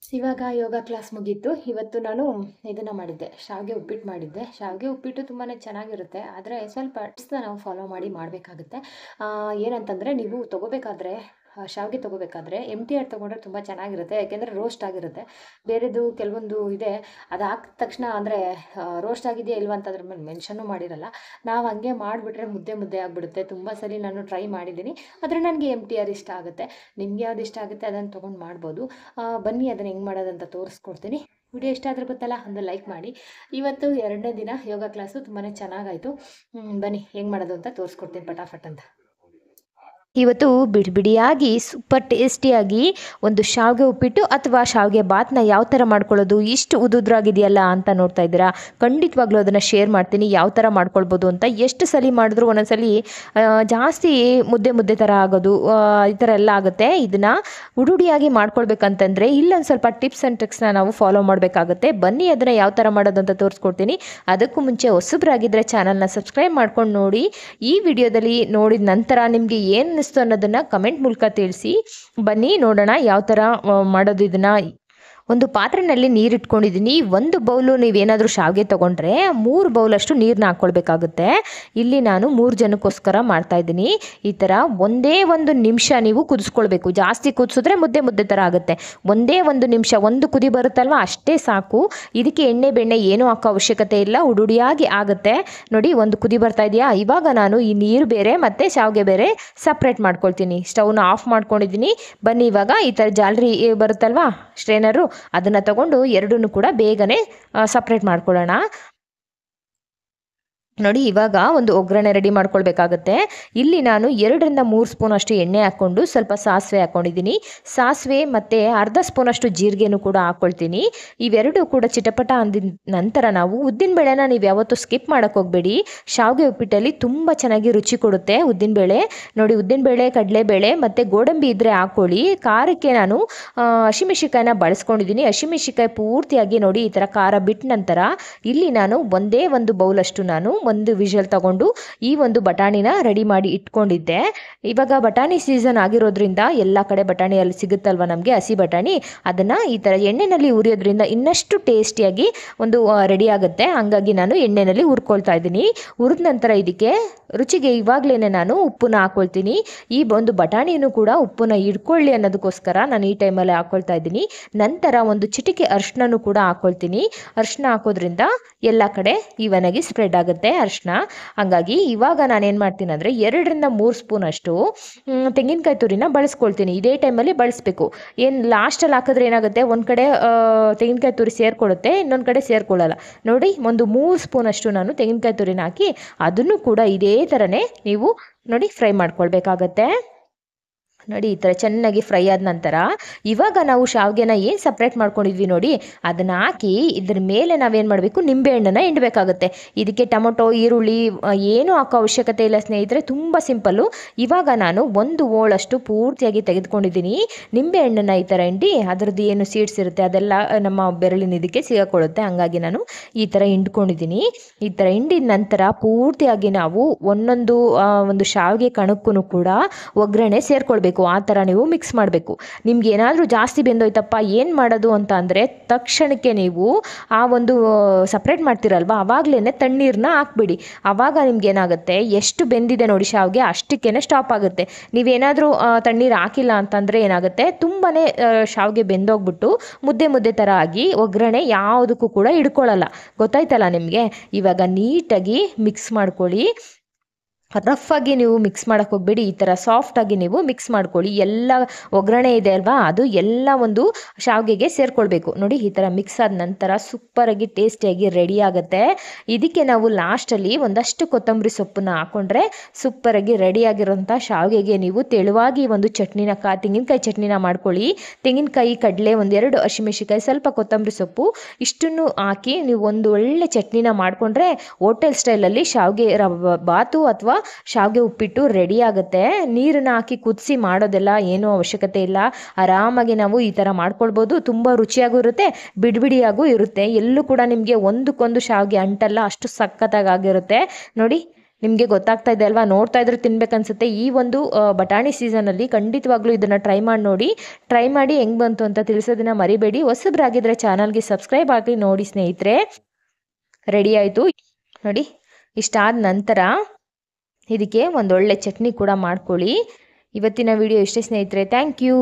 ಇವಾಗ ಯೋಗ ಕ್ಲಾಸ್ ಮುಗೀತು. ಇವತ್ತು ನಾನು ಇದನ್ನು ಮಾಡಿದ್ದೆ, ಶಾವಿಗೆ ಉಪ್ಪಿಟ್ಟು ಮಾಡಿದ್ದೆ. ಶಾವಿಗೆ ಉಪ್ಪಿಟ್ಟು ತುಂಬಾ ಚೆನ್ನಾಗಿರುತ್ತೆ, ಆದರೆ ಸ್ವಲ್ಪ ಟಿಪ್ಸ್ನ ನಾವು ಫಾಲೋ ಮಾಡಿ ಮಾಡಬೇಕಾಗುತ್ತೆ. ಏನಂತಂದರೆ, ನೀವು ತೊಗೋಬೇಕಾದ್ರೆ ಶಾವಿಗೆ ತೊಗೋಬೇಕಾದ್ರೆ MTR ತೊಗೊಂಡ್ರೆ ತುಂಬ ಚೆನ್ನಾಗಿರುತ್ತೆ. ಯಾಕೆಂದರೆ ರೋಸ್ಟ್ ಆಗಿರುತ್ತೆ. ಬೇರೆದು ಕೆಲವೊಂದು ಇದೆ, ಅದು ಹಾಕಿದ ತಕ್ಷಣ ಅಂದರೆ ರೋಸ್ಟ್ ಆಗಿದೆಯಾ ಇಲ್ವಾ ಅಂತ ಅದ್ರ ಮೇಲೆ ಮೆನ್ಷನ್ನೂ ಮಾಡಿರಲ್ಲ. ನಾವು ಹಂಗೆ ಮಾಡಿಬಿಟ್ರೆ ಮುದ್ದೆ ಮುದ್ದೆ ಆಗಿಬಿಡುತ್ತೆ. ತುಂಬ ಸಲ ನಾನು ಟ್ರೈ ಮಾಡಿದ್ದೀನಿ, ಆದರೆ ನನಗೆ MTR ಇಷ್ಟ ಆಗುತ್ತೆ. ನಿಮ್ಗೆ ಯಾವ್ದು ಇಷ್ಟ ಆಗುತ್ತೆ ಅದನ್ನು ತೊಗೊಂಡು ಮಾಡ್ಬೋದು. ಬನ್ನಿ ಅದನ್ನು ಹೆಂಗೆ ಮಾಡೋದಂತ ತೋರಿಸ್ಕೊಡ್ತೀನಿ. ವಿಡಿಯೋ ಇಷ್ಟ ಆದರೆ ಗೊತ್ತಲ್ಲ, ಒಂದು ಲೈಕ್ ಮಾಡಿ. ಇವತ್ತು 2ನೇ ದಿನ ಯೋಗ ಕ್ಲಾಸು ತುಂಬಾ ಚೆನ್ನಾಗಾಯಿತು. ಬನ್ನಿ ಹೆಂಗೆ ಮಾಡೋದು ಅಂತ ತೋರಿಸ್ಕೊಡ್ತೀನಿ ಫಟಾಫಟ್ ಅಂತ. ಇವತ್ತು ಬಿಡಿಯಾಗಿ ಸೂಪರ್ ಟೇಸ್ಟಿಯಾಗಿ ಒಂದು ಶಾವಿಗೆ ಉಪ್ಪಿಟ್ಟು ಅಥವಾ ಶಾವಿಗೆ ಬಾತ್ನ ಯಾವ ಥರ ಮಾಡ್ಕೊಳ್ಳೋದು, ಇಷ್ಟು ಉದುದ್ರಾಗಿದೆಯಲ್ಲ ಅಂತ ನೋಡ್ತಾ ಇದ್ದೀರಾ. ಖಂಡಿತವಾಗ್ಲೂ ಅದನ್ನು ಶೇರ್ ಮಾಡ್ತೀನಿ ಯಾವ ಥರ ಮಾಡ್ಕೊಳ್ಬೋದು ಅಂತ. ಎಷ್ಟು ಸಲ ಮಾಡಿದ್ರು ಒಂದೊಂದ್ಸಲಿ ಜಾಸ್ತಿ ಮುದ್ದೆ ಥರ ಆಗೋದು, ಈ ಥರ ಎಲ್ಲ ಆಗುತ್ತೆ. ಇದನ್ನು ಉಡುಡಿಯಾಗಿ ಮಾಡ್ಕೊಳ್ಬೇಕಂತಂದರೆ ಇಲ್ಲೊಂದು ಸ್ವಲ್ಪ ಟಿಪ್ಸ್ ಆ್ಯಂಡ್ ಟ್ರಿಕ್ಸ್ನ ನಾವು ಫಾಲೋ ಮಾಡಬೇಕಾಗುತ್ತೆ. ಬನ್ನಿ ಅದನ್ನು ಯಾವ ಥರ ಮಾಡೋದು ಅಂತ ತೋರಿಸ್ಕೊಡ್ತೀನಿ. ಅದಕ್ಕೂ ಮುಂಚೆ ಹೊಸಬ್ರಾಗಿದ್ದರೆ ಚಾನಲ್ನ ಸಬ್ಸ್ಕ್ರೈಬ್ ಮಾಡ್ಕೊಂಡು ನೋಡಿ. ಈ ವಿಡಿಯೋದಲ್ಲಿ ನೋಡಿದ ನಂತರ ನಿಮಗೆ ಏನು ಅನ್ನಿಸ್ತು ಅನ್ನೋದನ್ನು ಕಮೆಂಟ್ ಮೂಲಕ ತಿಳಿಸಿ. ಬನ್ನಿ ನೋಡೋಣ ಯಾವ ಥರ ಮಾಡೋದು ಇದನ್ನು. ಒಂದು ಪಾತ್ರೆಯಲ್ಲಿ ನೀರು ಇಟ್ಕೊಂಡಿದ್ದೀನಿ. 1 ಬೌಲು ನೀವೇನಾದರೂ ಶಾವಿಗೆ ತೊಗೊಂಡ್ರೆ 3 ಬೌಲಷ್ಟು ನೀರನ್ನ ಹಾಕ್ಕೊಳ್ಬೇಕಾಗುತ್ತೆ. ಇಲ್ಲಿ ನಾನು 3 ಜನಕ್ಕೋಸ್ಕರ ಮಾಡ್ತಾಯಿದ್ದೀನಿ. ಈ ಥರ ಒಂದೇ 1 ನಿಮಿಷ ನೀವು ಕುದಿಸ್ಕೊಳ್ಬೇಕು. ಜಾಸ್ತಿ ಕುದಿಸಿದ್ರೆ ಮುದ್ದೆ ಥರ ಆಗುತ್ತೆ. ಒಂದೇ 1 ನಿಮಿಷ, 1 ಕುದಿ ಬರುತ್ತಲ್ವ ಅಷ್ಟೇ ಸಾಕು. ಇದಕ್ಕೆ ಎಣ್ಣೆ ಬೆಣ್ಣೆ ಏನೂ ಹಾಕೋ ಅವಶ್ಯಕತೆ ಇಲ್ಲ, ಉಡುಡಿಯಾಗಿ ಆಗುತ್ತೆ. ನೋಡಿ 1 ಕುದಿ ಬರ್ತಾ ಇದೆಯಾ. ಇವಾಗ ನಾನು ಈ ನೀರು ಬೇರೆ ಮತ್ತು ಶಾವಿಗೆ ಬೇರೆ ಸಪ್ರೇಟ್ ಮಾಡ್ಕೊಳ್ತೀನಿ. ಸ್ಟವ್ನ ಆಫ್ ಮಾಡ್ಕೊಂಡಿದ್ದೀನಿ. ಬನ್ನಿ ಇವಾಗ ಈ ಥರ ಜಾಲರಿ ಬರುತ್ತಲ್ವ ಸ್ಟ್ರೈನರು, ಅದನ್ನು ತಗೊಂಡು ಎರಡನ್ನೂ ಕೂಡ ಬೇಗನೆ ಸಪ್ರೇಟ್ ಮಾಡ್ಕೊಳ್ಳೋಣ. ನೋಡಿ ಇವಾಗ ಒಂದು ಒಗ್ಗರಣೆ ರೆಡಿ ಮಾಡ್ಕೊಳ್ಬೇಕಾಗತ್ತೆ. ಇಲ್ಲಿ ನಾನು 2ರಿಂದ 3 ಸ್ಪೂನಷ್ಟು ಎಣ್ಣೆ ಹಾಕ್ಕೊಂಡು ಸ್ವಲ್ಪ ಸಾಸಿವೆ ಹಾಕ್ಕೊಂಡಿದ್ದೀನಿ. ಸಾಸಿವೆ ಮತ್ತು ಅರ್ಧ ಸ್ಪೂನಷ್ಟು ಜೀರಿಗೆನೂ ಕೂಡ ಹಾಕ್ಕೊಳ್ತೀನಿ. ಇವೆರಡೂ ಕೂಡ ಚಿಟಪಟ ಅಂದಿದ ನಂತರ ನಾವು ಉದ್ದಿನಬೇಳೆನ ನೀವು ಯಾವತ್ತೂ ಸ್ಕಿಪ್ ಮಾಡೋಕ್ಕೆ ಹೋಗಬೇಡಿ. ಶಾವಿಗೆ ಉಪ್ಪಿಟ್ಟಲ್ಲಿ ತುಂಬ ಚೆನ್ನಾಗಿ ರುಚಿ ಕೊಡುತ್ತೆ ಉದ್ದಿನಬೇಳೆ. ನೋಡಿ ಉದ್ದಿನಬೇಳೆ, ಕಡಲೆಬೇಳೆ ಮತ್ತು ಗೋಡಂಬಿ ಇದ್ದರೆ ಹಾಕ್ಕೊಳ್ಳಿ. ಖಾರಕ್ಕೆ ನಾನು ಹಸಿಮೆಣಸಿಕಾಯಿನ ಬಳಸ್ಕೊಂಡಿದ್ದೀನಿ. ಹಸಿಮೆಣಸಿಕಾಯಿ ಪೂರ್ತಿಯಾಗಿ ನೋಡಿ ಈ ಥರ ಖಾರ ಬಿಟ್ಟ ನಂತರ ಇಲ್ಲಿ ನಾನು ಒಂದೇ 1 ಬೌಲಷ್ಟು ನಾನು 1 ವಿಷಲ್ ತಗೊಂಡು ಈ ಒಂದು ಬಟಾಣಿನ ರೆಡಿ ಮಾಡಿ ಇಟ್ಕೊಂಡಿದ್ದೆ. ಇವಾಗ ಬಟಾಣಿ ಸೀಸನ್ ಆಗಿರೋದ್ರಿಂದ ಎಲ್ಲ ಕಡೆ ಬಟಾಣಿ ಅಲ್ಲಿ ಸಿಗುತ್ತಲ್ವ ನಮಗೆ, ಹಸಿ ಬಟಾಣಿ, ಅದನ್ನು ಈ ಥರ ಎಣ್ಣೆಯಲ್ಲಿ ಹುರಿಯೋದ್ರಿಂದ ಇನ್ನಷ್ಟು ಟೇಸ್ಟಿಯಾಗಿ ಒಂದು ರೆಡಿ ಆಗುತ್ತೆ. ಹಾಗಾಗಿ ನಾನು ಎಣ್ಣೆಯಲ್ಲಿ ಹುರ್ಕೊಳ್ತಾ ಇದ್ದೀನಿ. ಹುರಿದ ನಂತರ ಇದಕ್ಕೆ ರುಚಿಗೆ ಇವಾಗಲೇ ನಾನು ಉಪ್ಪನ್ನ ಹಾಕ್ಕೊಳ್ತೀನಿ. ಈ ಒಂದು ಬಟಾಣಿನೂ ಕೂಡ ಉಪ್ಪನ್ನ ಹಿಡ್ಕೊಳ್ಳಿ ಅನ್ನೋದಕ್ಕೋಸ್ಕರ ನಾನು ಈ ಟೈಮಲ್ಲಿ ಹಾಕ್ಕೊಳ್ತಾ ಇದ್ದೀನಿ. ನಂತರ ಒಂದು ಚಿಟಿಕೆ ಅರಿಶಿನೂ ಕೂಡ ಹಾಕ್ಕೊಳ್ತೀನಿ. ಅರಿಶಿನ ಹಾಕೋದ್ರಿಂದ ಎಲ್ಲ ಕಡೆ ಈವನಾಗಿ ಸ್ಪ್ರೆಡ್ ಆಗುತ್ತೆ ಅರಿಶಿನ. ಹಾಗಾಗಿ ಇವಾಗ ನಾನೇನು ಮಾಡ್ತೀನಿ ಅಂದರೆ 2ರಿಂದ 3 ಸ್ಪೂನಷ್ಟು ತೆಂಗಿನಕಾಯಿ ತುರಿನ ಬಳಸ್ಕೊಳ್ತೀನಿ. ಇದೇ ಟೈಮಲ್ಲಿ ಬಳಸಬೇಕು. ಏನು ಲಾಸ್ಟಲ್ಲಿ ಹಾಕಿದ್ರೆ ಏನಾಗುತ್ತೆ, ಒಂದು ಕಡೆ ತೆಂಗಿನಕಾಯಿ ತುರಿ ಸೇರಿಕೊಳ್ಳುತ್ತೆ, ಇನ್ನೊಂದು ಕಡೆ ಸೇರಿಕೊಳ್ಳಲ್ಲ. ನೋಡಿ ಒಂದು 3 ಸ್ಪೂನಷ್ಟು ನಾನು ತೆಂಗಿನಕಾಯಿ ತುರಿನ ಹಾಕಿ ಅದನ್ನು ಕೂಡ ಇದೇ ಥರನೇ ನೀವು ನೋಡಿ ಫ್ರೈ ಮಾಡ್ಕೊಳ್ಬೇಕಾಗತ್ತೆ. ನೋಡಿ ಈ ಥರ ಚೆನ್ನಾಗಿ ಫ್ರೈ ಆದ ನಂತರ ಇವಾಗ ನಾವು ಶಾವಿಗೆನ ಏನು ಸಪ್ರೇಟ್ ಮಾಡ್ಕೊಂಡಿದ್ವಿ ನೋಡಿ ಅದನ್ನು ಹಾಕಿ ಇದ್ರ ಮೇಲೆ ನಾವೇನು ಮಾಡಬೇಕು, ನಿಂಬೆಹಣ್ಣನ್ನು ಹಿಂಡಬೇಕಾಗುತ್ತೆ. ಇದಕ್ಕೆ ಟೊಮೊಟೊ, ಈರುಳ್ಳಿ ಏನೂ ಹಾಕೋ ಅವಶ್ಯಕತೆ ಇಲ್ಲ ಸ್ನೇಹಿತರೆ, ತುಂಬ ಸಿಂಪಲ್ಲು. ಇವಾಗ ನಾನು 1 ಓಳಷ್ಟು ಪೂರ್ತಿಯಾಗಿ ತೆಗೆದುಕೊಂಡಿದ್ದೀನಿ. ನಿಂಬೆಹಣ್ಣನ್ನು ಈ ಥರ ಹಿಂಡಿ ಅದರದ್ದು ಏನು ಸೀಡ್ಸ್ ಇರುತ್ತೆ ಅದೆಲ್ಲ ನಮ್ಮ ಬೆರಳಿನ ಇದಕ್ಕೆ ಸಿಗಾಕೊಳ್ಳುತ್ತೆ. ಹಾಗಾಗಿ ನಾನು ಈ ಥರ ಹಿಂಡ್ಕೊಂಡಿದ್ದೀನಿ. ಈ ಥರ ಹಿಂಡಿದ ನಂತರ ಪೂರ್ತಿಯಾಗಿ ನಾವು ಒಂದೊಂದು ಒಂದು ಶಾವಿಗೆ ಕಣಕ್ಕೂ ಕೂಡ ಒಗ್ಗರಣೆ ಸೇರಿಕೊಳ್ಬೇಕು. ಆ ಥರ ನೀವು ಮಿಕ್ಸ್ ಮಾಡಬೇಕು. ನಿಮ್ಗೆ ಏನಾದರೂ ಜಾಸ್ತಿ ಬೆಂದೋಯ್ತಪ್ಪ ಏನು ಮಾಡೋದು ಅಂತ ಅಂದರೆ ತಕ್ಷಣಕ್ಕೆ ನೀವು ಆ ಒಂದು ಸಪ್ರೇಟ್ ಮಾಡ್ತೀರಲ್ವ ಆವಾಗಲೇ ತಣ್ಣೀರನ್ನ ಹಾಕ್ಬಿಡಿ. ಆವಾಗ ನಿಮ್ಗೆ ಏನಾಗುತ್ತೆ, ಎಷ್ಟು ಬೆಂದಿದೆ ನೋಡಿ ಶಾವಿಗೆ ಅಷ್ಟಕ್ಕೇ ಸ್ಟಾಪ್ ಆಗುತ್ತೆ. ನೀವೇನಾದರೂ ತಣ್ಣೀರು ಹಾಕಿಲ್ಲ ಅಂತಂದರೆ ಏನಾಗುತ್ತೆ, ತುಂಬಾ ಶಾವಿಗೆ ಬೆಂದೋಗ್ಬಿಟ್ಟು ಮುದ್ದೆ ಥರ ಆಗಿ ಒಗ್ಗರಣೆ ಯಾವುದಕ್ಕೂ ಕೂಡ ಹಿಡ್ಕೊಳ್ಳಲ್ಲ. ಗೊತ್ತಾಯ್ತಲ್ಲ ನಿಮಗೆ. ಇವಾಗ ನೀಟಾಗಿ ಮಿಕ್ಸ್ ಮಾಡ್ಕೊಳ್ಳಿ. ರಫಾಗಿ ನೀವು ಮಿಕ್ಸ್ ಮಾಡೋಕ್ಕೆ ಹೋಗಬೇಡಿ. ಈ ಥರ ಸಾಫ್ಟಾಗಿ ನೀವು ಮಿಕ್ಸ್ ಮಾಡ್ಕೊಳ್ಳಿ. ಎಲ್ಲ ಒಗ್ಗರಣೆ ಇದೆ ಅಲ್ವಾ ಅದು ಎಲ್ಲ ಒಂದು ಶಾವಿಗೆಗೆ ಸೇರಿಕೊಳ್ಬೇಕು. ನೋಡಿ ಈ ಥರ ಮಿಕ್ಸ್ ಆದ ನಂತರ ಸೂಪರಾಗಿ ಟೇಸ್ಟಿಯಾಗಿ ರೆಡಿ ಆಗುತ್ತೆ. ಇದಕ್ಕೆ ನಾವು ಲಾಸ್ಟಲ್ಲಿ ಒಂದಷ್ಟು ಕೊತ್ತಂಬರಿ ಸೊಪ್ಪನ್ನ ಹಾಕ್ಕೊಂಡ್ರೆ ಸೂಪರಾಗಿ ರೆಡಿಯಾಗಿರೋಂಥ ಶಾವಿಗೆಗೆ ನೀವು ತೆಳುವಾಗಿ ಒಂದು ಚಟ್ನಿನ ತೆಂಗಿನಕಾಯಿ ಚಟ್ನಿನ ಮಾಡ್ಕೊಳ್ಳಿ. ತೆಂಗಿನಕಾಯಿ, ಕಡಲೆ, 1-2 ಹಸಿಮೆಣಸಿಕಾಯಿ, ಸ್ವಲ್ಪ ಕೊತ್ತಂಬರಿ ಸೊಪ್ಪು ಇಷ್ಟನ್ನು ಹಾಕಿ ನೀವು ಒಂದು ಒಳ್ಳೆ ಚಟ್ನಿನ ಮಾಡಿಕೊಂಡ್ರೆ ಹೋಟೆಲ್ ಸ್ಟೈಲಲ್ಲಿ ಶಾವಿಗೆ ಬಾತು ಅಥವಾ ಶಾವಿಗೆ ಉಪ್ಪಿಟ್ಟು ರೆಡಿ ಆಗುತ್ತೆ. ನೀರನ್ನ ಹಾಕಿ ಕುದಿಸಿ ಮಾಡೋದೆಲ್ಲ ಏನೂ ಅವಶ್ಯಕತೆ ಇಲ್ಲ. ಆರಾಮಾಗಿ ನಾವು ಈ ಥರ ಮಾಡ್ಕೊಳ್ಬೋದು. ತುಂಬ ರುಚಿಯಾಗೂ ಇರುತ್ತೆ, ಬಿಡಿಯಾಗೂ ಇರುತ್ತೆ. ಎಲ್ಲೂ ಕೂಡ ನಿಮಗೆ ಒಂದಕ್ಕೊಂದು ಶಾವಿಗೆ ಅಂಟಲ್ಲ, ಅಷ್ಟು ಸಖತ್ತಾಗಿರುತ್ತೆ. ನೋಡಿ ನಿಮಗೆ ಗೊತ್ತಾಗ್ತಾ ಇದೆ ಅಲ್ವಾ, ನೋಡ್ತಾ ಇದ್ರೆ ತಿನ್ಬೇಕನ್ಸುತ್ತೆ. ಈ ಒಂದು ಬಟಾಣಿ ಸೀಸನಲ್ಲಿ ಖಂಡಿತವಾಗ್ಲೂ ಇದನ್ನು ಟ್ರೈ ಮಾಡಿ ನೋಡಿ. ಟ್ರೈ ಮಾಡಿ ಹೆಂಗೆ ಬಂತು ಅಂತ ತಿಳಿಸೋದನ್ನ ಮರಿಬೇಡಿ. ಹೊಸಬ್ರಾಗಿದ್ದರೆ ಚಾನಲ್ಗೆ ಸಬ್ಸ್ಕ್ರೈಬ್ ಆಗಿ ನೋಡಿ ಸ್ನೇಹಿತರೆ. ರೆಡಿ ಆಯಿತು ನೋಡಿ. ಇಷ್ಟಾದ ನಂತರ ಇದಕ್ಕೆ ಒಂದೊಳ್ಳೆ ಚಟ್ನಿ ಕೂಡ ಮಾಡ್ಕೊಳ್ಳಿ. ಇವತ್ತಿನ ವಿಡಿಯೋ ಇಷ್ಟೇ ಸ್ನೇಹಿತರೆ. Thank you.